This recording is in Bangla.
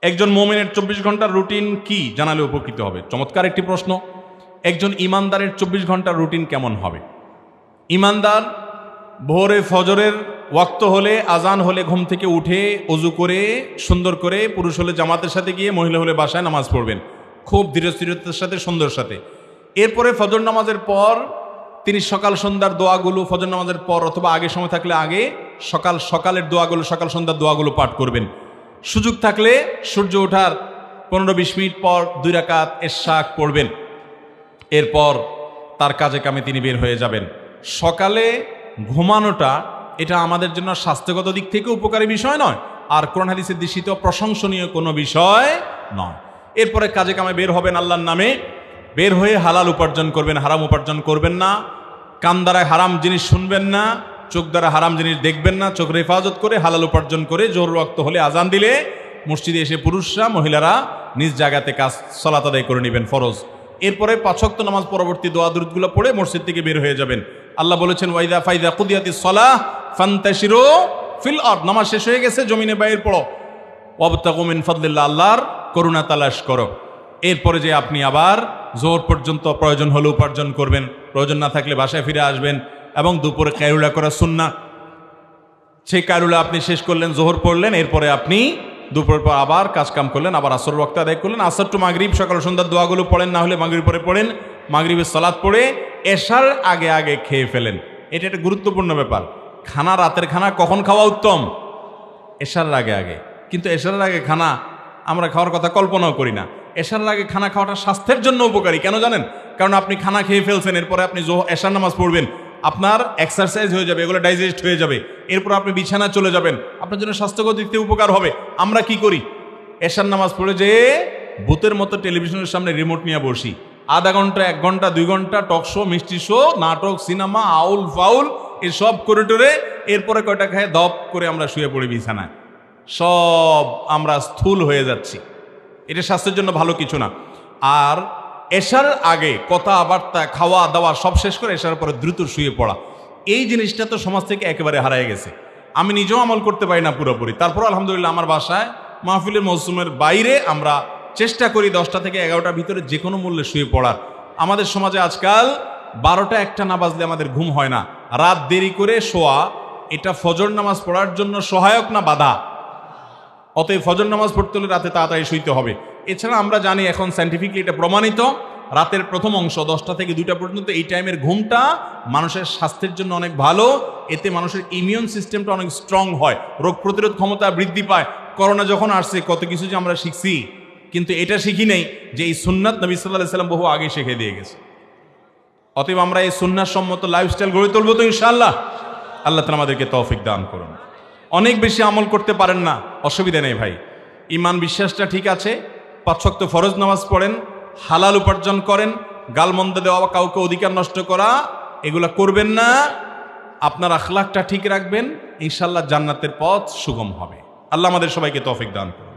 একজন মুমিনের 24 ঘন্টার রুটিন কি জানালে উপকৃত হবে? চমৎকার একটি প্রশ্ন। একজন ইমানদারের 24 ঘন্টার রুটিন কেমন হবে? ইমানদার ভোরে ফজরের ওয়াক্ত হলে, আজান হলে ঘুম থেকে উঠে অজু করে সুন্দর করে, পুরুষ হলে জামাতের সাথে গিয়ে, মহিলা হলে বাসায় নামাজ পড়বেন খুব ধীরস্থিরতার সাথে, সুন্দর সাথে। এরপরে ফজর নামাজের পর তিনি সকাল সন্ধ্যার দোয়াগুলো ফজর নামাজের পর অথবা আগে সময় থাকলে আগে সকালের দোয়াগুলো, সকাল সন্ধ্যার দোয়াগুলো পাঠ করবেন। সুযোগ থাকলে সূর্য ওঠার 15-20 মিনিট পর 2 রাকাত ইশরাক পড়বেন। এরপর তার কাজে কামে তিনি বের হয়ে যাবেন। সকালে ঘুমানোটা এটা আমাদের জন্য স্বাস্থ্যগত দিক থেকে উপকারী বিষয় নয়, আর কোরআন হাদিসের দৃষ্টিতে প্রশংসনীয় কোনো বিষয় নয়। এরপরে কাজে কামে বের হবেন আল্লাহর নামে, বের হয়ে হালাল উপার্জন করবেন, হারাম উপার্জন করবেন না। কান দ্বারা হারাম জিনিস শুনবেন না, চোখ দ্বারা হারাম জিনিস দেখবেন না। চোখের হেফাজত করে হালাল উপার্জন করে জোহর ওয়াক্ত হলে আজান দিলে মসজিদে এসে পুরুষরা মহিলারা নিজ জায়গাতে কাজ সালাত আদায় করে নেবেন ফরজ। এরপরে 5 ওয়াক্ত নামাজ পরবর্তী দোয়া দুরূদগুলো পড়ে মসজিদ থেকে বের হয়ে যাবেন। আল্লাহ বলেছেন ওয়াইদা ফাইদা কুদিয়াতিস সালাহ ফান্তাশিরু ফিল আরদ, নামাজ শেষ হয়ে গেছে জমিনে বাইর পড়ো, ওয়াবতাগু মিন ফাদলিল্লাহ, আল্লাহর করুণা তালাশ করো। এরপরে যে আপনি আবার জোহর পর্যন্ত প্রয়োজন হলে উপার্জন করবেন, প্রয়োজন না থাকলে বাসায় ফিরে আসবেন। এবং দুপুরে কায়রুলা করা সুন্নাহ, সেই কায়রুলা আপনি শেষ করলেন, জোহর পড়লেন, এরপরে আপনি দুপুরের পর আবার কাজকাম করলেন, আবার আসর ওয়াক্ত আদায় করলেন। আসর টু মাগরিব সকাল সন্ধ্যার দোয়াগুলো পড়েন, না হলে মাগরিব পরে পড়েন। মাগরিবের সালাত পড়ে এশার আগে আগে খেয়ে ফেলেন। এটা একটা গুরুত্বপূর্ণ ব্যাপার। খানা, রাতের খানা কখন খাওয়া উত্তম? এশার আগে আগে। কিন্তু এশারের আগে খানা আমরা খাওয়ার কথা কল্পনাও করি না। এশার আগে খানা খাওয়াটা স্বাস্থ্যের জন্য উপকারী। কেন জানেন? কারণ আপনি খানা খেয়ে ফেলছেন, এরপরে আপনি এশার নামাজ পড়বেন, আপনার এক্সারসাইজ হয়ে যাবে, এগুলো ডাইজেস্ট হয়ে যাবে, এরপর আপনি বিছানা চলে যাবেন, আপনার জন্য স্বাস্থ্যগত দিক থেকে উপকার হবে। আমরা কি করি? এশার নামাজ পড়ে যে ভূতের মতো টেলিভিশনের সামনে রিমোট নিয়ে বসি, আধা ঘন্টা, 1 ঘন্টা, 2 ঘন্টা টক শো, মিষ্টি শো, নাটক, সিনেমা, আউল ফাউল এসব করে টোরে এরপরে কয়টা খায় দপ করে আমরা শুয়ে পড়ি বিছানায়। সব আমরা স্থূল হয়ে যাচ্ছি। এটা স্বাস্থ্যের জন্য ভালো কিছু না। আর এশার আগে কথাবার্তা, খাওয়া দাওয়া সব শেষ করে এশার পরে দ্রুত শুয়ে পড়া, এই জিনিসটা তো সমাজ থেকে একেবারে হারিয়ে গেছে। আমি নিজেও আমল করতে পারি না পুরোপুরি, তারপর আলহামদুলিল্লাহ আমার বাসায় মাহফিলের মৌসুমের বাইরে আমরা চেষ্টা করি 10টা থেকে 11টার ভিতরে যে কোনো মূল্যে শুয়ে পড়ার। আমাদের সমাজে আজকাল 12টা 1টা না বাজলে আমাদের ঘুম হয় না। রাত দেরি করে শোয়া এটা ফজর নামাজ পড়ার জন্য সহায়ক না বাধা? অতএব ফজর নামাজ পড়তে হলে রাতে তাড়াতাড়ি শুইতে হবে। এছাড়া আমরা জানি এখন সায়েন্টিফিকলি এটা প্রমাণিত, রাতের প্রথম অংশ 10টা থেকে 2টা পর্যন্ত এই টাইমের ঘুমটা মানুষের স্বাস্থ্যের জন্য অনেক ভালো। এতে মানুষের ইমিউন সিস্টেমটা অনেক স্ট্রং হয়, রোগ প্রতিরোধ ক্ষমতা বৃদ্ধি পায়। করোনা যখন আসছে কত কিছু যে আমরা শিখছি, কিন্তু এটা শিখি নেই যে এই সুন্নাত নবী সাল্লাল্লাহু আলাইহি ওয়াসাল্লাম বহু আগে শিখিয়ে দিয়ে গেছে। অতএব আমরা এই সুন্নাত সম্মত লাইফস্টাইল গড়ে তুলবো তো ইনশাআল্লাহ। আল্লাহ তাআলা আমাদেরকে তৌফিক দান করুন। অনেক বেশি আমল করতে পারেন না, অসুবিধা নেই ভাই। ইমান বিশ্বাসটা ঠিক আছে, 5 ওয়াক্ত ফরজ নামাজ পড়েন, হালাল উপার্জন করেন, গালমন্দ দেওয়া, কাউকে অধিকার নষ্ট করা এগুলা করবেন না। আপনার আখলাকটা ঠিক রাখবেন, ইনশাআল্লাহ জান্নাতের পথ সুগম হবে। আল্লাহ আমাদের সবাইকে তৌফিক দান করুন।